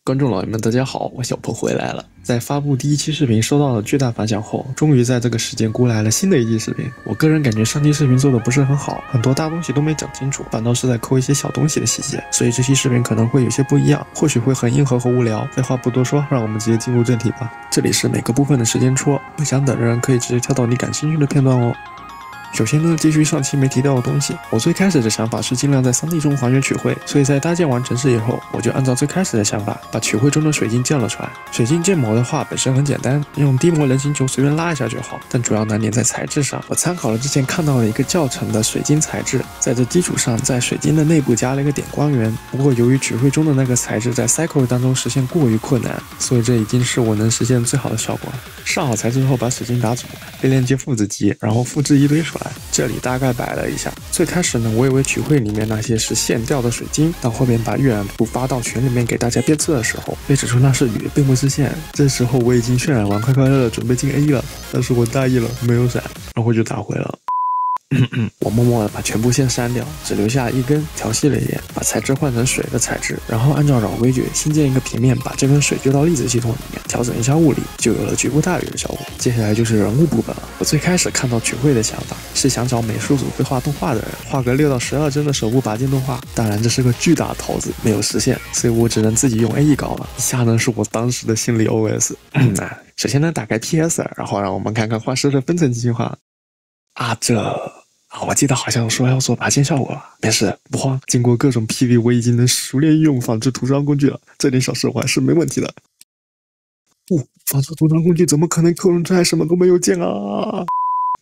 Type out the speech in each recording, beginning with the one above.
观众老爷们，大家好，我小鹏回来了。在发布第一期视频收到了巨大反响后，终于在这个时间估来了新的一期视频。我个人感觉上期视频做的不是很好，很多大东西都没讲清楚，反倒是在抠一些小东西的细节，所以这期视频可能会有些不一样，或许会很硬核和无聊。废话不多说，让我们直接进入正题吧。这里是每个部分的时间戳，不想等的人可以直接跳到你感兴趣的片段哦。首先呢，继续上期没提到的东西，我最开始的想法是尽量在 3D 中还原曲绘，所以在搭建完城市以后，我就按照最开始的想法，把曲绘中的水晶建了出来。水晶建模的话本身很简单，用低模人形球随便拉一下就好，但主要难点在材质上。我参考了之前看到的一个教程的水晶材质，在这基础上，在水晶的内部加了一个点光源。不过由于曲绘中的那个材质在 Cycle 当中实现过于困难，所以这已经是我能实现最好的效果了。上好材质后，把水晶打组，被链接复制机，然后复制一堆出来。这里大概摆了一下。最开始呢，我以为曲绘里面那些是现掉的水晶，到后面把预染图发到群里面给大家鞭策的时候，被指出那是雨，并不是线。这时候我已经渲染完快快乐乐，准备进 A 了，但是我大意了，没有闪，然后就打回了。我默默地把全部线删掉，只留下一根，调细了一点，把材质换成水的材质，然后按照老规矩，新建一个平面，把这根水丢到粒子系统里面，调整一下物理，就有了局部大雨的效果。接下来就是人物部分了。我最开始看到曲绘的想法是想找美术组会画动画的人，画个6到12帧的手部拔剑动画。当然这是个巨大桃子，没有实现，所以我只能自己用 AE 搞了。以下呢是我当时的心理 OS。首先呢，打开 PS， 然后让我们看看画师的分层计划。我记得好像说要做拔剑效果了，没事，不慌。经过各种 PV， 我已经能熟练运用仿制涂装工具了，这点小事我还是没问题的。仿制涂装工具怎么可能抠出来什么都没有见啊？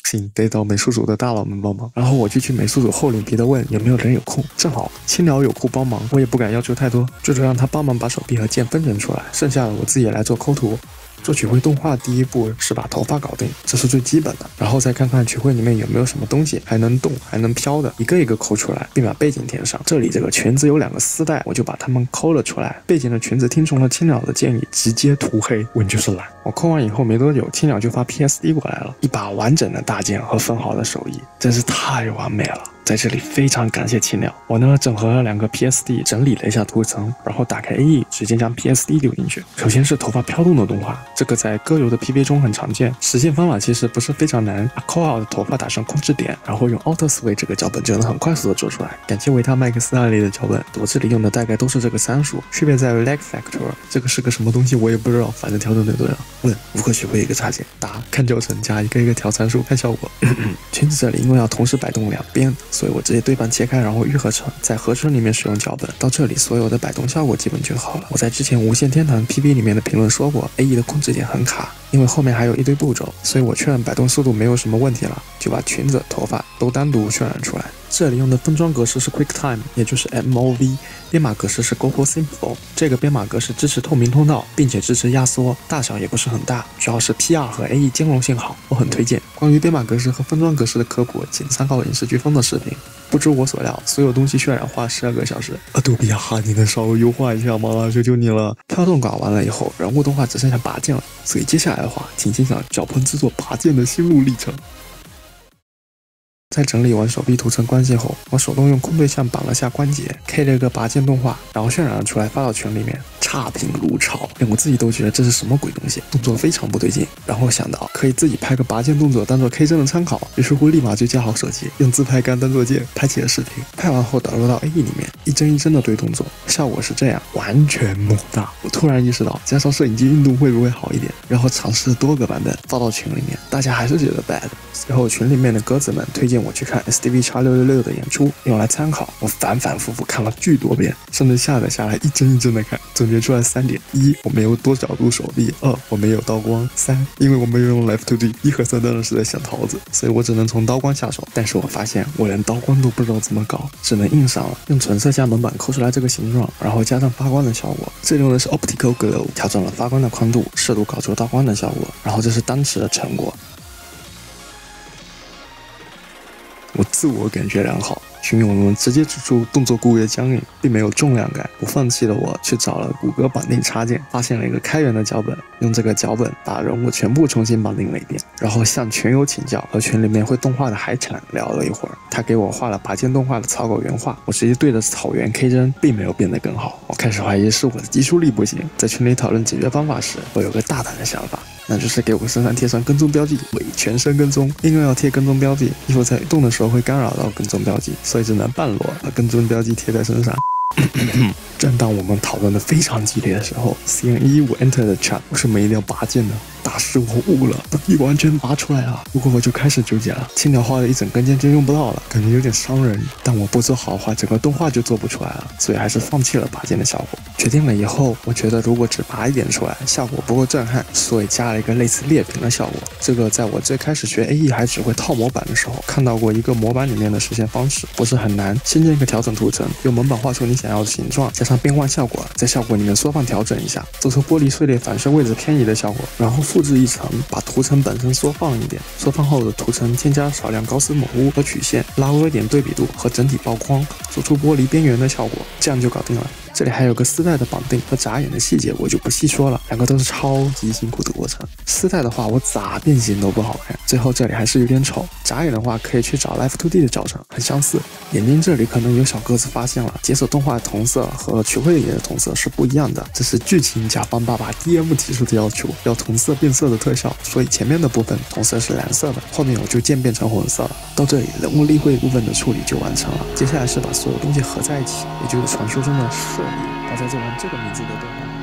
行，得找美术组的大佬们帮忙。然后我就去美术组厚脸皮的问有没有人有空，正好青鸟有空帮忙，我也不敢要求太多，就让他帮忙把手臂和剑分成出来，剩下的我自己来做抠图。做曲绘动画第一步是把头发搞定，这是最基本的，然后再看看曲绘里面有没有什么东西还能动还能飘的，一个一个抠出来，并把背景填上。这里这个裙子有2个丝带，我就把它们抠了出来。背景的裙子听从了青鸟的建议，直接涂黑，问就是懒。我抠完以后没多久，青鸟就发 PSD 过来了，一把完整的大剑和分好的手艺，真是太完美了。在这里非常感谢青鸟，我呢整合了2个 PSD， 整理了一下图层，然后打开 AE， 直接将 PSD 丢进去。首先是头发飘动的动画，这个在歌游的 PV 中很常见，实现方法其实不是非常难，把抠好的头发打上控制点，然后用 AutoSway 这个脚本就能很快速的做出来。感谢维他麦克斯案例的脚本，我这里用的大概都是这个参数，区别在 Lag Factor， 这个是个什么东西我也不知道，反正调整就对了。问如何学会一个插件，答看教程加一个一个调参数看效果。裙子这里因为要同时摆动2边，所以我直接对半切开，然后预合成，在合成里面使用脚本。到这里所有的摆动效果基本就好了。我在之前无限天堂 PV 里面的评论说过 ，AE 的控制点很卡，因为后面还有一堆步骤，所以我确认摆动速度没有什么问题了，就把裙子、头发都单独渲染出来。这里用的分装格式是 QuickTime， 也就是 MOV， 编码格式是 GoPro Simple。这个编码格式支持透明通道，并且支持压缩，大小也不是很大，主要是 PR 和 AE 兼容性好，我很推荐。关于编码格式和分装格式的科普，请参考影视飓风的视频。不出我所料，所有东西渲染花12个小时。Adobe 啊，你能稍微优化一下吗？求求你了！飘动搞完了以后，人物动画只剩下拔剑了，所以接下来的话，请欣赏脚鹏制作拔剑的心路历程。在整理完手臂图层关系后，我手动用空对象绑了下关节 ，K 了一个拔剑动画，然后渲染了出来发到群里面，差评如潮，连我自己都觉得这是什么鬼东西，动作非常不对劲。然后想到可以自己拍个拔剑动作当做 K 帧的参考，于是乎立马就架好手机，用自拍杆当做剑拍起了视频。拍完后导入到 AE 里面，一帧一帧的对动作，效果是这样，完全猛大。我突然意识到加上摄影机运动会不会好一点，然后尝试多个版本发到群里面，大家还是觉得 bad。随后群里面的鸽子们推荐我去看 SDV-X666 的演出，用来参考。我反反复复看了巨多遍，甚至下载下来一帧一帧的看，总结出来3点：一，我没有多角度手臂；二，我没有刀光；三，因为我没有用 Left to D。1和3当然是在想桃子，所以我只能从刀光下手。但是我发现我连刀光都不知道怎么搞，只能硬上了，用纯色加门板抠出来这个形状，然后加上发光的效果。这里用的是 Optical Glow， 调整了发光的宽度，适度搞出刀光的效果。然后这是当时的成果。我自我感觉良好，群友们直接指出动作过于僵硬，并没有重量感。不放弃的我去找了谷歌绑定插件，发现了一个开源的脚本，用这个脚本把人物全部重新绑定了一遍，然后向群友请教，和群里面会动画的海产聊了一会儿，他给我画了拔剑动画的草稿原画，我直接对着草原 K 帧，并没有变得更好。我开始怀疑是我的技术力不行。在群里讨论解决方法时，我有个大胆的想法，那就是给我身上贴上跟踪标记，伪全身跟踪。因为要贴跟踪标记，衣服在移动的时候会干扰到跟踪标记，所以只能半裸把跟踪标记贴在身上。正当我们讨论的非常激烈的时候 ，CN15 enter 的 chat， 为什么一定要拔剑呢？大师，我悟了，等你完全拔出来啊！不过我就开始纠结了，青鸟画的一整根剑就用不到了，感觉有点伤人。但我不做好的话，整个动画就做不出来了，所以还是放弃了拔剑的效果。决定了以后，我觉得如果只拔一点出来，效果不够震撼，所以加了一个类似裂屏的效果。这个在我最开始学 AE 还只会套模板的时候，看到过一个模板里面的实现方式，不是很难。先建一个调整图层，用门板画出你想要的形状，加上变换效果，在效果里面缩放调整一下，做出玻璃碎裂反射位置偏移的效果，然后复制一层，把图层本身缩放一点，缩放后的图层添加少量高斯模糊和曲线，拉微一点对比度和整体曝光，做出玻璃边缘的效果，这样就搞定了。这里还有个丝带的绑定和眨眼的细节，我就不细说了，两个都是超级辛苦的过程。丝带的话，我咋变形都不好看，最后这里还是有点丑。眨眼的话，可以去找 Life 2D 的教程，很相似。眼睛这里可能有小个子发现了，解锁动画的同色和曲会里的同色是不一样的，这是剧情甲方爸爸 DM 提出的要求，要同色变色的特效，所以前面的部分同色是蓝色的，后面我就渐变成红色了。到这里，人物例会部分的处理就完成了，接下来是把所有东西合在一起，也就是传说中的摄影。大家做完这个名字的动画。